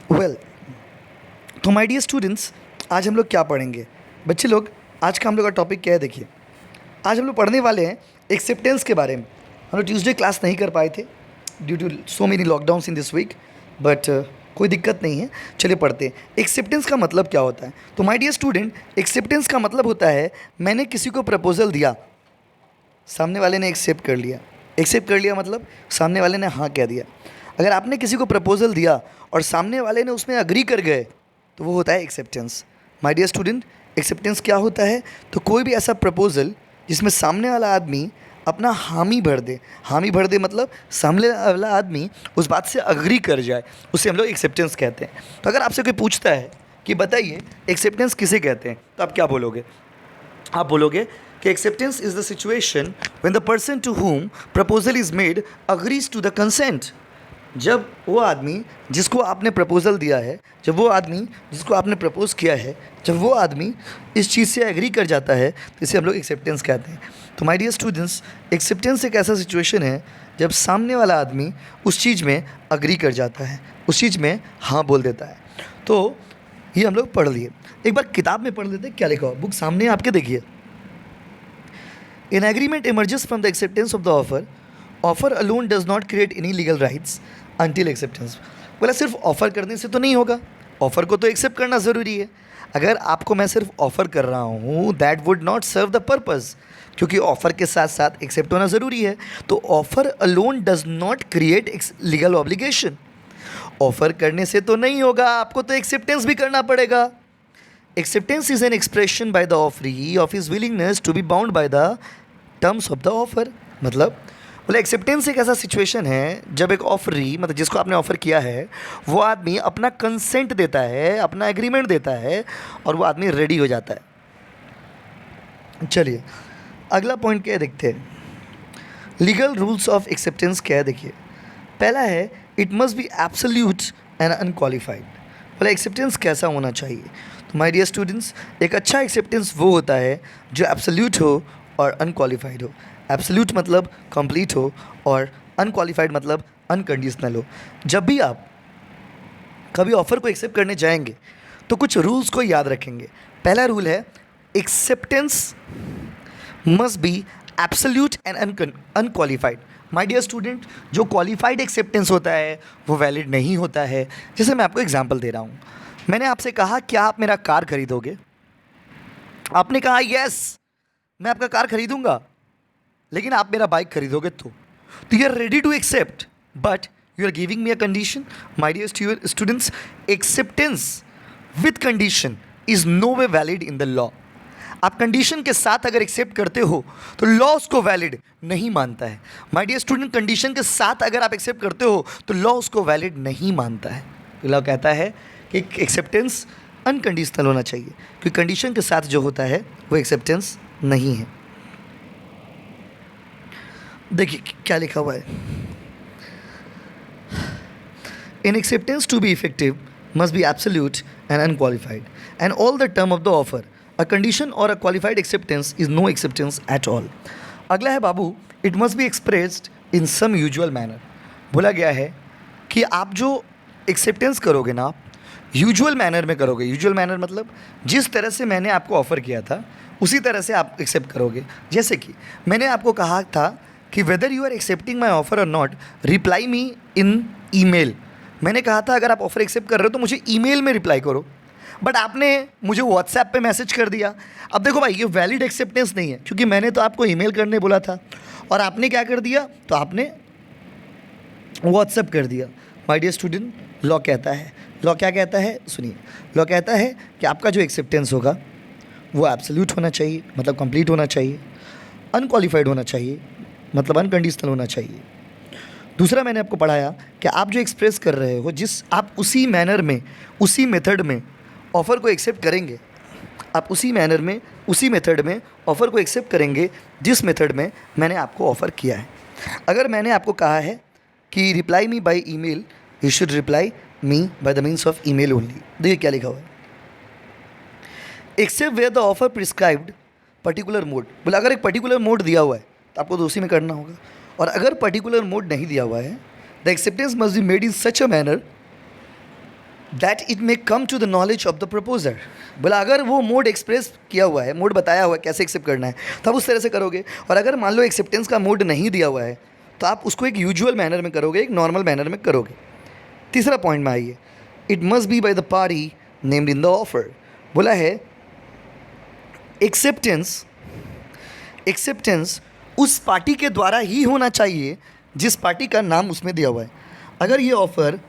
Well, तो my dear students, आज हम लोग क्या पढ़ेंगे? बच्चे लोग, आज का हम लोग का टॉपिक क्या है? देखिए, आज हम लोग पढ़ने वाले हैं एक्सेप्टेंस के बारे में। हम लोग ट्यूसडे क्लास नहीं कर पाए थे due to so many lockdowns in this week, but कोई दिक्कत नहीं है। चलिए पढ़ते हैं। एक्सेप्टेंस का मतलब क्या होता है? तो माय डियर स्टूडेंट, एक्सेप्टेंस का मतलब होता है मैंने किसी को प्रपोजल दिया, सामने वाले ने एक्सेप्ट कर लिया। एक्सेप्ट कर लिया मतलब सामने वाले ने हाँ कह दिया। अगर आपने किसी को प्रपोजल दिया और सामने वाले ने उसमें अग्री कर गए तो वो होता है acceptance. My dear student, acceptance क्या होता है? तो कोई भी ऐसा प्रपोजल जिसमें सामने वाला आदमी अपना हामी भर दे। हामी भर दे मतलब सामने वाला आदमी उस बात से अग्री कर जाए, उसे हम लोग एक्सेप्टेंस कहते हैं। तो अगर आपसे कोई पूछता है कि बताइए एक्सेप्टेंस किसे कहते हैं, तो आप क्या बोलोगे? आप बोलोगे कि acceptance is the situation when the person to whom proposal is made agrees to the consent. जब वो आदमी जिसको आपने प्रपोजल दिया है, जब वो आदमी जिसको आपने प्रपोज किया है, जब वो आदमी इस चीज़ से एग्री कर जाता है, तो इसे हम लोग एक्सेप्टेंस कहते हैं। तो माय डियर स्टूडेंट्स, एक्सेप्टेंस एक ऐसा सिचुएशन है जब सामने वाला आदमी उस चीज़ में अग्री कर जाता है, उस चीज़ में हाँ बोल देता है। तो ये हम लोग पढ़ लिए। एक बार किताब में पढ़ लेते हैं क्या लिखा हुआ। बुक सामने आपके देखिए। An agreement emerges from the acceptance of the offer. Offer alone does not create any legal rights until acceptance. बोला सिर्फ ऑफ़र करने से तो नहीं होगा, ऑफ़र को तो एक्सेप्ट करना ज़रूरी है। अगर आपको मैं सिर्फ ऑफ़र कर रहा हूँ, that would not serve the purpose, क्योंकि ऑफ़र के साथ साथ एक्सेप्ट होना ज़रूरी है। तो offer alone does not create legal obligation. Offer करने से तो नहीं होगा, आपको तो एक्सेप्टेंस भी करना पड़ेगा। Acceptance is an expression by the offeree of his willingness to be bound by the terms of the offer. मतलब बोले एक्सेप्टेंस एक ऐसा सिचुएशन है जब एक ऑफरी, मतलब जिसको आपने ऑफ़र किया है, वो आदमी अपना कंसेंट देता है, अपना एग्रीमेंट देता है और वो आदमी रेडी हो जाता है। चलिए अगला पॉइंट क्या है देखते हैं। लीगल रूल्स ऑफ एक्सेप्टेंस क्या है देखिए। पहला है it must be absolute and unqualified. बोले एक्सेप्टेंस कैसा होना चाहिए? तो माय डियर स्टूडेंट्स, एक अच्छा एक्सेप्टेंस वो होता है जो एब्सोल्यूट हो और अनक्वालिफाइड हो। एब्सोल्यूट मतलब कंप्लीट हो और अनक्वालिफाइड मतलब अनकंडीशनल हो। जब भी आप कभी ऑफ़र को एक्सेप्ट करने जाएंगे तो कुछ रूल्स को याद रखेंगे। पहला रूल है acceptance must be absolute and unqualified. My dear student, जो क्वालिफाइड एक्सेप्टेंस होता है वो वैलिड नहीं होता है। जैसे मैं आपको एग्जांपल दे रहा हूँ। मैंने आपसे कहा क्या आप मेरा कार खरीदोगे? आपने कहा यस, मैं आपका कार खरीदूंगा, लेकिन आप मेरा बाइक खरीदोगे तो you are ready to accept, but you are giving me a condition. My dear students, acceptance with condition is no way valid in the law. आप कंडीशन के साथ अगर एक्सेप्ट करते हो तो लॉ उसको वैलिड नहीं मानता है। माय डियर स्टूडेंट, कंडीशन के साथ अगर आप एक्सेप्ट करते हो तो लॉ उसको वैलिड नहीं मानता है। लॉ कहता है कि एक्सेप्टेंस अनकंडीशनल होना चाहिए, क्योंकि कंडीशन के साथ जो होता है वो एक्सेप्टेंस नहीं है। देखिए क्या लिखा हुआ है। An acceptance to be effective must be absolute and unqualified and all the term of the offer. A condition or a qualified acceptance is no acceptance at all. अगला है बाबू, it must be expressed in some usual manner. बोला गया है कि आप जो acceptance करोगे ना, आप यूजुअल मैनर में करोगे। यूजुअल मैनर मतलब जिस तरह से मैंने आपको ऑफ़र किया था उसी तरह से आप एक्सेप्ट करोगे। जैसे कि मैंने आपको कहा था कि whether you are accepting my offer or not, reply me in email. मैंने कहा था अगर आप ऑफ़र एक्सेप्ट कर रहे हो तो मुझे ईमेल में रिप्लाई करो, बट आपने मुझे व्हाट्सएप पे मैसेज कर दिया। अब देखो भाई, ये वैलिड एक्सेप्टेंस नहीं है, क्योंकि मैंने तो आपको ईमेल करने बोला था और आपने क्या कर दिया, तो आपने व्हाट्सएप कर दिया। माय डियर स्टूडेंट, लॉ कहता है, लॉ क्या कहता है सुनिए। लॉ कहता है कि आपका जो एक्सेप्टेंस होगा वो एब्सोल्यूट होना चाहिए, मतलब कंप्लीट होना चाहिए, अनक्वालिफाइड होना चाहिए, मतलब अनकंडीशनल होना चाहिए। दूसरा मैंने आपको पढ़ाया कि आप जो एक्सप्रेस कर रहे हो, जिस आप उसी मैनर में, उसी मेथड में ऑफ़र को एक्सेप्ट करेंगे, आप उसी मैनर में, उसी मेथड में ऑफ़र को एक्सेप्ट करेंगे जिस मेथड में मैंने आपको ऑफ़र किया है। अगर मैंने आपको कहा है कि reply me by email, you should reply me by the means of email only. देखिए क्या लिखा हुआ है। Except where the offer prescribed particular mode. बोला अगर एक पर्टिकुलर मोड दिया हुआ है तो आपको तो उसी में करना होगा, और अगर पर्टिकुलर मोड नहीं दिया हुआ है, the acceptance must be made in such a manner that it may come to the knowledge of the proposer. बोला अगर वो मोड एक्सप्रेस किया हुआ है, मोड बताया हुआ है कैसे एक्सेप्ट करना है, तो आप उस तरह से करोगे। और अगर मान लो एक्सेप्टेंस का मोड नहीं दिया हुआ है, तो आप उसको एक यूजुअल मैनर में करोगे, एक नॉर्मल मैनर में करोगे। तीसरा पॉइंट में आइए, it must be by the party named in the offer. बोला है एक्सेप्टेंस उस पार्टी के द्वारा ही होना चाहिए जिस पार्टी का नाम उसमें दिया हुआ है। अगर ये ऑफ़र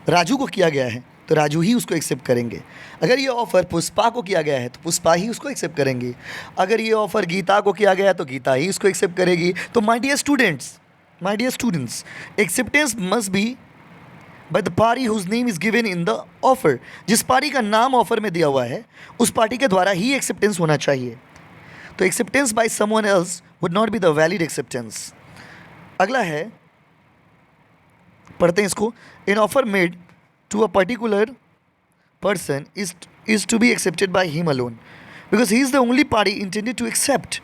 राजू को किया गया है तो राजू ही उसको एक्सेप्ट करेंगे। अगर ये ऑफ़र पुष्पा को किया गया है तो पुष्पा ही उसको एक्सेप्ट करेंगी। अगर ये ऑफ़र गीता को किया गया है तो गीता ही उसको एक्सेप्ट करेगी। तो my dear students, acceptance must be by the party whose name is given in the offer. जिस पार्टी का नाम ऑफर में दिया हुआ है उस पार्टी के द्वारा ही एक्सेप्टेंस होना चाहिए। तो acceptance by someone else would not be the valid acceptance. अगला है, पढ़ते हैं इसको। An offer made to a particular person is to be accepted by him alone because he is the only party intended to accept.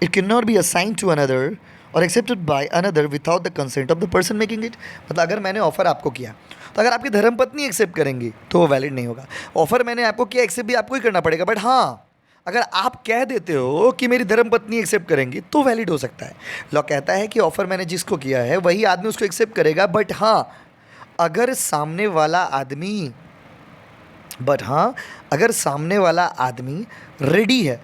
It cannot be assigned to another or accepted by another without the consent of the person making it. मतलब अगर मैंने offer आपको किया तो अगर आपकी धर्मपत्नी accept करेंगी तो वो वैलिड नहीं होगा। ऑफ़र मैंने आपको किया, एक्सेप्ट भी आपको ही करना पड़ेगा। बट हाँ, अगर आप कह देते हो कि मेरी धर्मपत्नी एक्सेप्ट करेंगी तो वैलिड हो सकता है। लॉ कहता है कि ऑफ़र मैंने जिसको किया है वही आदमी उसको एक्सेप्ट करेगा। बट हाँ, अगर सामने वाला आदमी रेडी है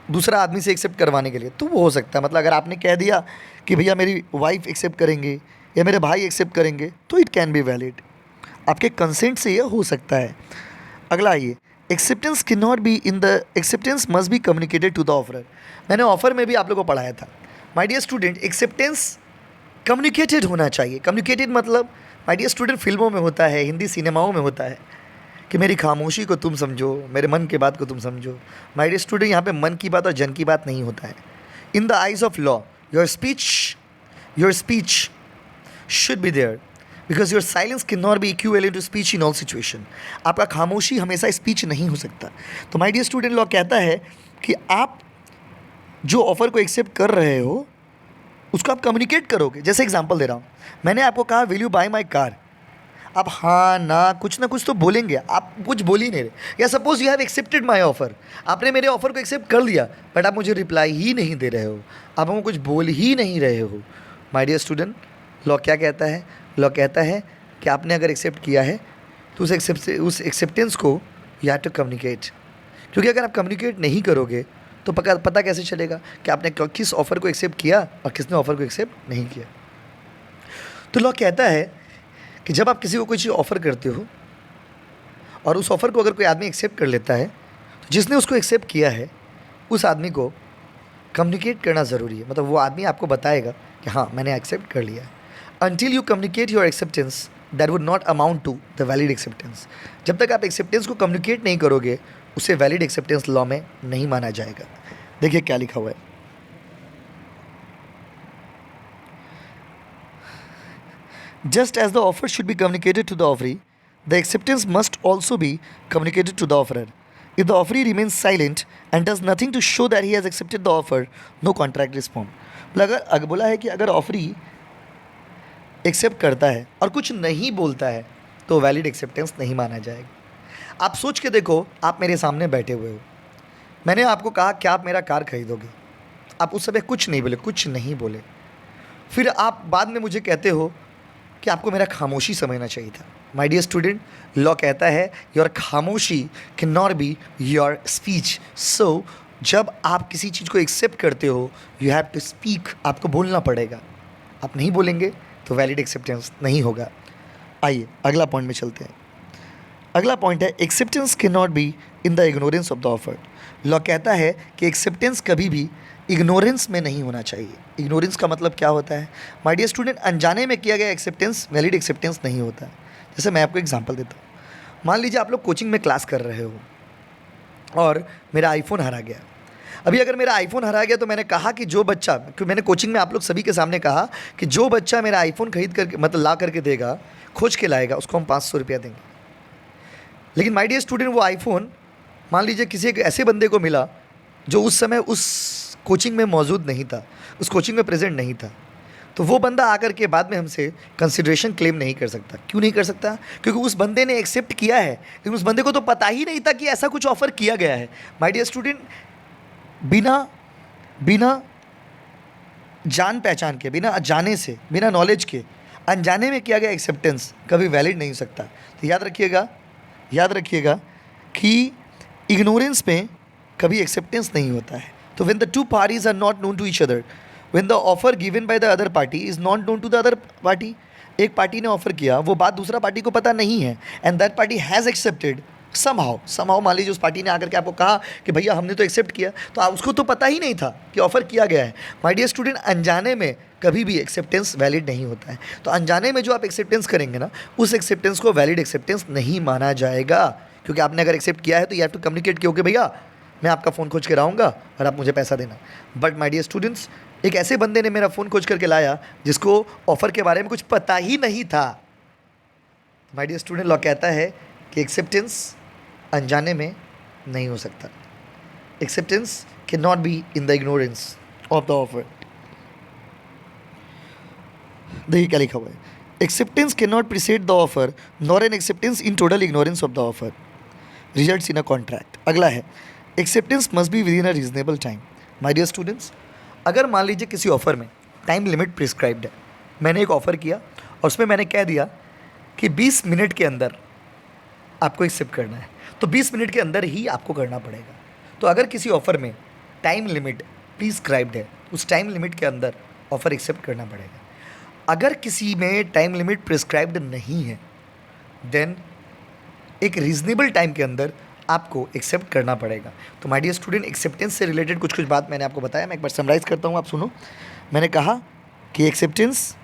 दूसरा आदमी से एक्सेप्ट करवाने के लिए तो वो हो सकता है। मतलब अगर आपने कह दिया कि भैया मेरी वाइफ एक्सेप्ट करेंगे या मेरे भाई एक्सेप्ट करेंगे तो इट कैन बी वैलिड। आपके कंसेंट से ये हो सकता है। अगला आइए, acceptance can not be in the acceptance must be communicated to the offerer. मैंने ऑफर में भी आप लोगों को पढ़ाया था my dear student, acceptance communicated होना चाहिए। कम्युनिकेटेड मतलब माय डियर स्टूडेंट फिल्मों में होता है, हिंदी सिनेमाओं में होता है कि मेरी खामोशी को तुम समझो, मेरे मन की बात को तुम समझो। माय डियर स्टूडेंट, यहाँ पे मन की बात और जन की बात नहीं होता है। In the eyes of law your speech should be there because your silence can not be equivalent to speech in all situation. आपका खामोशी हमेशा स्पीच नहीं हो सकता। तो माय डियर स्टूडेंट, लॉ कहता है कि आप जो ऑफ़र को एक्सेप्ट कर रहे हो उसको आप कम्युनिकेट करोगे। जैसे एग्जांपल दे रहा हूँ, मैंने आपको कहा will you buy my car. आप हाँ ना कुछ तो बोलेंगे, आप कुछ बोल ही नहीं रहे। या suppose you have accepted my offer, आपने मेरे ऑफ़र को एक्सेप्ट कर लिया बट आप मुझे रिप्लाई ही नहीं दे रहे हो, आप हमको कुछ बोल ही नहीं रहे हो। माय डियर स्टूडेंट, लॉ क्या कहता है? लॉ कहता है कि आपने अगर एक्सेप्ट किया है तो उस एक्सेप्टेंस को यू हैव टू कम्युनिकेट। क्योंकि अगर आप कम्युनिकेट नहीं करोगे तो पता कैसे चलेगा कि आपने किस ऑफ़र को एक्सेप्ट किया और किसने ऑफ़र को एक्सेप्ट नहीं किया। तो लॉ कहता है कि जब आप किसी को कोई चीज़ ऑफ़र करते हो और उस ऑफ़र को अगर कोई आदमी एक्सेप्ट कर लेता है तो जिसने उसको एक्सेप्ट किया है उस आदमी को कम्युनिकेट करना ज़रूरी है। मतलब वो आदमी आपको बताएगा कि हाँ मैंने एक्सेप्ट कर लिया है। Until you communicate your acceptance that would not amount to the valid acceptance. जब तक आप एक्सेप्टेंस को कम्युनिकेट नहीं करोगे उसे वैलिड एक्सेप्टेंस लॉ में नहीं माना जाएगा। देखिए क्या लिखा हुआ है, just as the offer should be communicated to the offeree, the acceptance must also be communicated to the offerer. If the offeree remains silent and does nothing to show that he has accepted the offer, no contract is formed. अगर बोला है कि अगर offeree accept करता है और कुछ नहीं बोलता है तो वैलिड एक्सेप्टेंस नहीं माना जाएगा। आप सोच के देखो, आप मेरे सामने बैठे हुए हो, मैंने आपको कहा क्या आप मेरा कार खरीदोगे, आप उस समय कुछ नहीं बोले, फिर आप बाद में मुझे कहते हो कि आपको मेरा खामोशी समझना चाहिए था। माय डियर स्टूडेंट, लॉ कहता है योर खामोशी can not be your speech. So जब आप किसी चीज़ को एक्सेप्ट करते हो यू हैव टू स्पीक, आपको बोलना पड़ेगा। आप नहीं बोलेंगे तो वैलिड एक्सेप्टेंस नहीं होगा। आइए अगला पॉइंट में चलते हैं। अगला पॉइंट है acceptance can not be in the ignorance of the offer. Law कहता है कि एक्सेप्टेंस कभी भी इग्नोरेंस में नहीं होना चाहिए। इग्नोरेंस का मतलब क्या होता है? माय डियर स्टूडेंट, अनजाने में किया गया एक्सेप्टेंस वैलिड एक्सेप्टेंस नहीं होता है। जैसे मैं आपको एग्जांपल देता हूँ, मान लीजिए आप लोग कोचिंग में क्लास कर रहे हो और मेरा आईफोन हरा गया। अभी अगर मेरा आईफोन हरा गया तो मैंने कहा कि जो बच्चा, क्योंकि मैंने कोचिंग में आप लोग सभी के सामने कहा कि जो बच्चा मेरा आईफोन खरीद करके मतलब ला करके देगा, खोज के लाएगा, उसको हम 500 रुपया देंगे। लेकिन माय डियर स्टूडेंट, वो आईफोन मान लीजिए किसी एक ऐसे बंदे को मिला जो उस समय उस कोचिंग में मौजूद नहीं था, उस कोचिंग में प्रेजेंट नहीं था। तो वो बंदा आकर के बाद में हमसे कंसिडरेशन क्लेम नहीं कर सकता। क्यों नहीं कर सकता? क्योंकि उस बंदे ने एक्सेप्ट किया है, लेकिन उस बंदे को तो पता ही नहीं था कि ऐसा कुछ ऑफ़र किया गया है। माय डियर स्टूडेंट, बिना जान पहचान के, बिना जाने से, बिना नॉलेज के, अनजाने में किया गया एक्सेप्टेंस कभी वैलिड नहीं हो सकता। तो याद रखिएगा कि इग्नोरेंस में कभी एक्सेप्टेंस नहीं होता है। तो when the two parties are not known to each other, when the offer given by the other party is not known to the other party, एक पार्टी ने ऑफर किया, वो बात दूसरा पार्टी को पता नहीं है, and that party has accepted somehow मान लीजिए उस पार्टी ने आकर के आपको कहा कि भैया हमने तो एक्सेप्ट किया, तो आप उसको तो पता ही नहीं था कि ऑफ़र किया गया है। माय डियर स्टूडेंट, अनजाने में कभी भी एक्सेप्टेंस वैलिड नहीं होता है। तो अनजाने में जो आप एक्सेप्टेंस करेंगे ना, उस एक्सेप्टेंस को वैलिड एक्सेप्टेंस नहीं माना जाएगा, क्योंकि आपने अगर एक्सेप्ट किया है तो यू हैव टू कम्युनिकेट कि ओके भैया मैं आपका फ़ोन खोज के लाऊंगा और आप मुझे पैसा देना। बट माय डियर स्टूडेंट्स, एक ऐसे बंदे ने मेरा फ़ोन खोज करके लाया जिसको ऑफ़र के बारे में कुछ पता ही नहीं था। माय डियर स्टूडेंट, लॉ कहता है कि एक्सेप्टेंस अनजाने में नहीं हो सकता। Acceptance can not be in the ignorance of the offer. देखिए क्या लिखा हुआ है, acceptance can not precede the offer nor an acceptance in total ignorance of the offer results in a contract. अगला है, acceptance must be within a reasonable time. My dear students, अगर मान लीजिए किसी ऑफ़र में time limit prescribed है, मैंने एक ऑफ़र किया और उसमें मैंने कह दिया कि 20 मिनट के अंदर आपको एक्सेप्ट करना है, तो 20 मिनट के अंदर ही आपको करना पड़ेगा। तो अगर किसी ऑफ़र में टाइम लिमिट प्रिस्क्राइब्ड है, उस टाइम लिमिट के अंदर ऑफ़र एक्सेप्ट करना पड़ेगा। अगर किसी में टाइम लिमिट प्रिस्क्राइब्ड नहीं है, देन एक रीजनेबल टाइम के अंदर आपको एक्सेप्ट करना पड़ेगा। तो माय डियर स्टूडेंट, एक्सेप्टेंस से रिलेटेड कुछ बात मैंने आपको बताया, मैं एक बार समराइज़ करता हूँ, आप सुनो। मैंने कहा कि एक्सेप्टेंस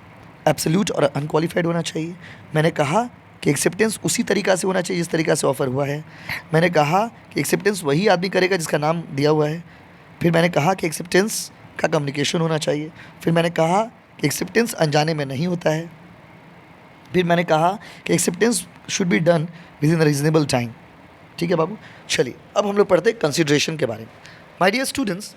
एब्सोल्यूट और अनक्वालिफाइड होना चाहिए। मैंने कहा कि एक्सेप्टेंस उसी तरीक़ा से होना चाहिए जिस तरीक़ा से ऑफ़र हुआ है। मैंने कहा कि एक्सेप्टेंस वही आदमी करेगा जिसका नाम दिया हुआ है। फिर मैंने कहा कि एक्सेप्टेंस का कम्युनिकेशन होना चाहिए। फिर मैंने कहा कि एक्सेप्टेंस अनजाने में नहीं होता है। फिर मैंने कहा कि acceptance should be done with in a reasonable time. ठीक है बाबू, चलिए अब हम लोग पढ़ते हैं कंसिडरेशन के बारे में। माय डियर स्टूडेंट्स,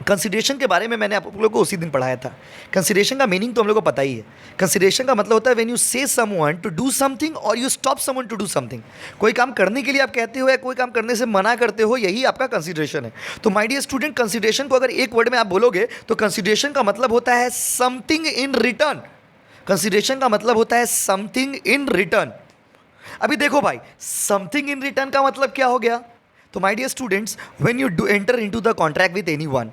कंसिडरेशन के बारे में मैंने आप लोगों को उसी दिन पढ़ाया था। कंसिडरेशन का मीनिंग तो हम लोग को पता ही है। कंसिडरेशन का मतलब होता है when you say someone to do something और you stop someone to do something. कोई काम करने के लिए आप कहते हो या कोई काम करने से मना करते हो, यही आपका कंसिडरेशन है। तो माय डियर स्टूडेंट, कंसिडरेशन को अगर एक वर्ड में आप बोलोगे तो कंसिडरेशन का मतलब होता है समथिंग इन रिटर्न। कंसिडरेशन का मतलब होता है समथिंग इन रिटर्न। अभी देखो भाई, समथिंग इन रिटर्न का मतलब क्या हो गया? तो my dear students, when you do enter into the contract with anyone,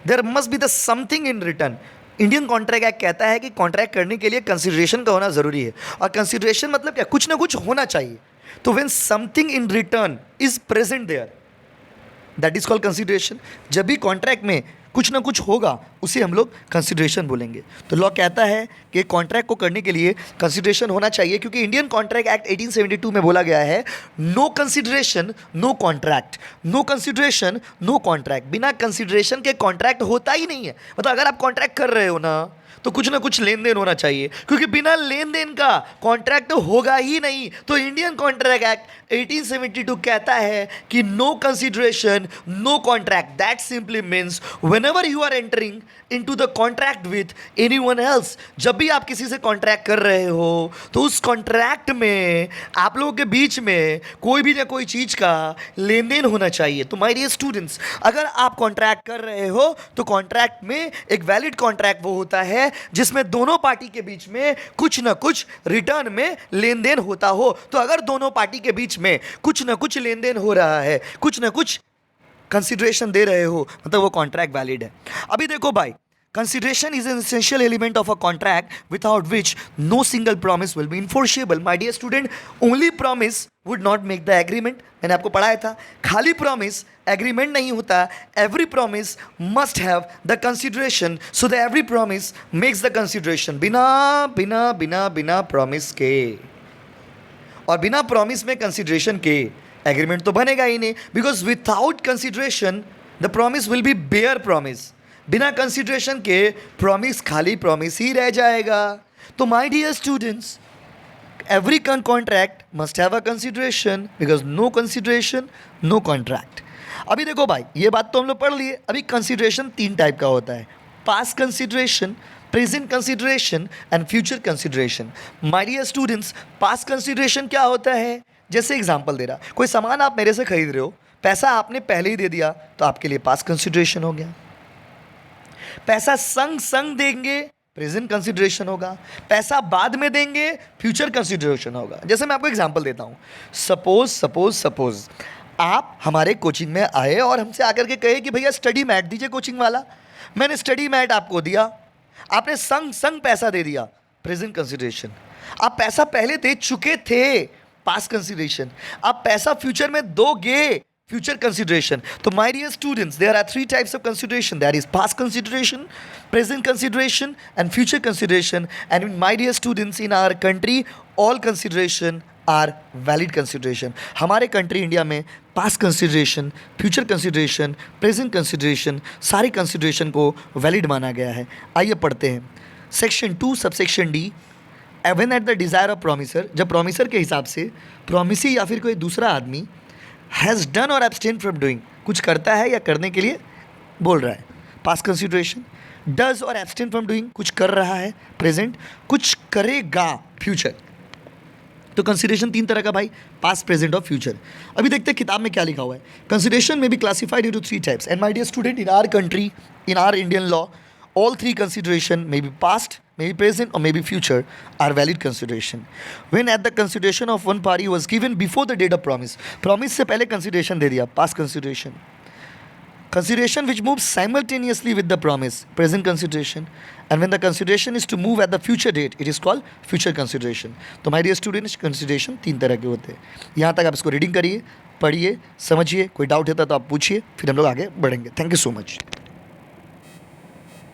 there must be the something in return. Indian contract act कहता है कि कॉन्ट्रैक्ट करने के लिए कंसिडरेशन का होना जरूरी है, और कंसिडरेशन मतलब क्या? कुछ ना कुछ होना चाहिए। तो when something in return is present there, that is called consideration. जब भी कॉन्ट्रैक्ट में कुछ ना कुछ होगा उसे हम लोग कंसिडरेशन बोलेंगे। तो लॉ कहता है कि कॉन्ट्रैक्ट को करने के लिए कंसिडरेशन होना चाहिए, क्योंकि इंडियन कॉन्ट्रैक्ट एक्ट 1872 में बोला गया है no consideration no contract, no consideration no contract. बिना कंसिडरेशन के कॉन्ट्रैक्ट होता ही नहीं है। मतलब अगर आप कॉन्ट्रैक्ट कर रहे हो ना, तो कुछ ना कुछ लेन देन होना चाहिए, क्योंकि बिना लेन देन का कॉन्ट्रैक्ट होगा ही नहीं। तो इंडियन कॉन्ट्रैक्ट एक्ट 1872 कहता है कि no consideration no contract. That simply means whenever you are entering into the contract with anyone else, जब भी आप किसी से कॉन्ट्रैक्ट कर रहे हो तो उस कॉन्ट्रैक्ट में आप लोगों के बीच में कोई भी ना कोई चीज़ का लेन देन होना चाहिए। तो माय डियर स्टूडेंट्स, अगर आप कॉन्ट्रैक्ट कर रहे हो तो कॉन्ट्रैक्ट में एक वैलिड कॉन्ट्रैक्ट वो होता है जिसमें दोनों पार्टी के बीच में कुछ ना कुछ रिटर्न में लेन देन होता हो। तो अगर दोनों पार्टी के बीच में कुछ ना कुछ लेन देन हो रहा है, कुछ ना कुछ कंसिडरेशन दे रहे हो, मतलब वो कॉन्ट्रैक्ट वैलिड है। अभी देखो भाई, consideration is an essential element of a contract without which no single promise will be enforceable. My dear student, only promise would not make the agreement. मैंने आपको पढ़ाया था, खाली promise agreement नहीं होता। Every promise must have the consideration, so that every promise makes the consideration. बिना बिना बिना बिना promise के और बिना promise में consideration के agreement तो बनेगा ही नहीं, because without consideration the promise will be bare promise. बिना कंसिडरेशन के प्रॉमिस खाली प्रॉमिस ही रह जाएगा। तो my dear students, every contract must have a consideration, because no consideration no contract. अभी देखो भाई, ये बात तो हम लोग पढ़ लिए। अभी कंसिडरेशन 3 टाइप का होता है, past consideration, present consideration and future consideration. My dear students, past consideration क्या होता है? जैसे एग्जांपल दे रहा, कोई सामान आप मेरे से खरीद रहे हो, पैसा आपने पहले ही दे दिया तो आपके लिए पास्ट कंसिडरेशन हो गया। पैसा संग संग देंगे, प्रेजेंट कंसिडरेशन होगा। पैसा बाद में देंगे, फ्यूचर कंसिडरेशन होगा। जैसे मैं आपको एग्जांपल देता हूँ, सपोज आप हमारे कोचिंग में आए और हमसे आकर के कहे कि भैया स्टडी मैट दीजिए कोचिंग वाला। मैंने स्टडी मैट आपको दिया, आपने संग संग पैसा दे दिया, प्रेजेंट कंसिडरेशन। आप पैसा पहले दे चुके थे, पास्ट कंसिडरेशन। आप पैसा फ्यूचर में दोगे, future consideration. So my dear students, there are three types of consideration. That is past consideration, present consideration and future consideration. And my dear students, in our country all consideration are valid consideration. हमारे country India में past consideration, future consideration, present consideration, सारे consideration को valid माना गया है। आइए पढ़ते हैं section 2 subsection D. Even at the desire of promisor, जब प्रोमिसर के हिसाब से प्रोमिसी या फिर कोई दूसरा आदमी हैज़ डन और एब्सटेन फ्रॉम डूइंग, कुछ करता है या करने के लिए बोल रहा है, पास्ट कंसिडरेशन। डज और एब्सटेन फ्रॉम डूइंग, कुछ कर रहा है, प्रेजेंट। कुछ करेगा, फ्यूचर। तो कंसिडरेशन 3 तरह का भाई, पास्ट, प्रेजेंट और फ्यूचर। अभी देखते हैं किताब में क्या लिखा हुआ है। कंसिडरेशन में be classified into 3 types. And my dear student, in our country, in our Indian law, all 3 consideration may be past, may be present or may be future are valid consideration when at the consideration of one party was given before the date of promise. Promise से पहले consideration दे दिया, past consideration. Consideration which moves simultaneously with the promise, present consideration. And when the consideration is to move at the future date, it is called future consideration. तो my dear students, consideration 3 तरह के होते हैं। यहाँ तक आप इसको reading करिए, पढ़िए, समझिए। कोई डाउट होता तो आप पूछिए, फिर हम लोग आगे बढ़ेंगे। Thank you so much.